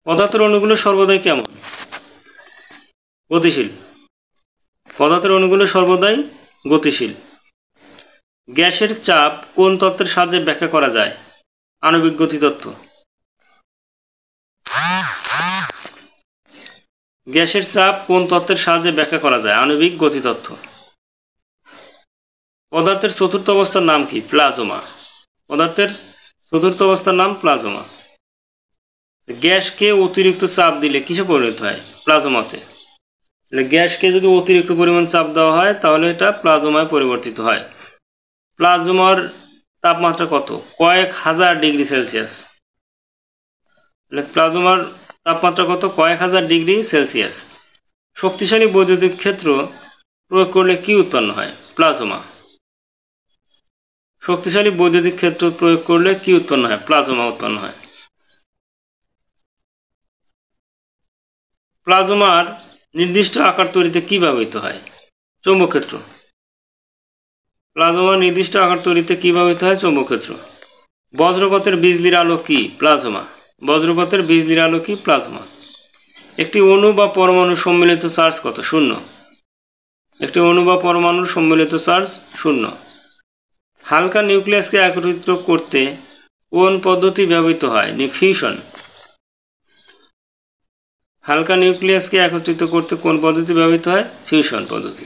পদার্থের অণুগুলো সর্বদাই কেমন? গতিশীল। পদার্থের অণুগুলো সর্বদাই গতিশীল। গ্যাসের চাপ কোন তত্ত্বের সাহায্যে ব্যাখ্যা করা যায়? আণবিক গতিতত্ত্ব। গ্যাসের চাপ কোন তত্ত্বের সাহায্যে ব্যাখ্যা করা যায়? আণবিক গতিতত্ত্ব। পদার্থের চতুর্থ অবস্থার নাম কি? প্লাজমা। পদার্থের চতুর্থ অবস্থার নাম প্লাজমা। গ্যাসকে অতিরিক্ত চাপ দিলে কিসে পরিণত হয়? প্লাজমাতে। গ্যাসকে যদি অতিরিক্ত পরিমাণ চাপ দেওয়া হয় তাহলে এটা প্লাজমায় পরিবর্তিত হয়। প্লাজমার তাপমাত্রা কত? কয়েক হাজার ডিগ্রি সেলসিয়াস। প্লাজমার তাপমাত্রা কত? কয়েক হাজার ডিগ্রি সেলসিয়াস। শক্তিশালী বৈদ্যুতিক ক্ষেত্র প্রয়োগ করলে কি উৎপন্ন হয়? প্লাজমা। শক্তিশালী বৈদ্যুতিক ক্ষেত্র প্রয়োগ করলে কি উৎপন্ন হয়? প্লাজমা উৎপন্ন হয়। প্লাজমার নির্দিষ্ট আকার তৈরিতে কি ব্যবহৃত হয়? চৌম্বক ক্ষেত্র। প্লাজমার নির্দিষ্ট আকার তৈরিতে কি ব্যবহৃত হয়? চৌম্বক ক্ষেত্র। বজ্রপাতের বিজলির আলো কি? প্লাজমা। বজ্রপাতের বিজলির আলো কি? প্লাজমা। একটি অণু বা পরমাণুর সম্মিলিত চার্জ কত? 0। একটি অণু বা পরমাণুর সম্মিলিত চার্জ 0। হালকা নিউক্লিয়াসকে একত্রিত করতে কোন পদ্ধতি ব্যবহৃত হয়? ফিউশন। হালকা নিউক্লিয়াসকে একত্রিত করতে কোন পদ্ধতি ব্যবহৃত হয়? ফিউশন পদ্ধতি।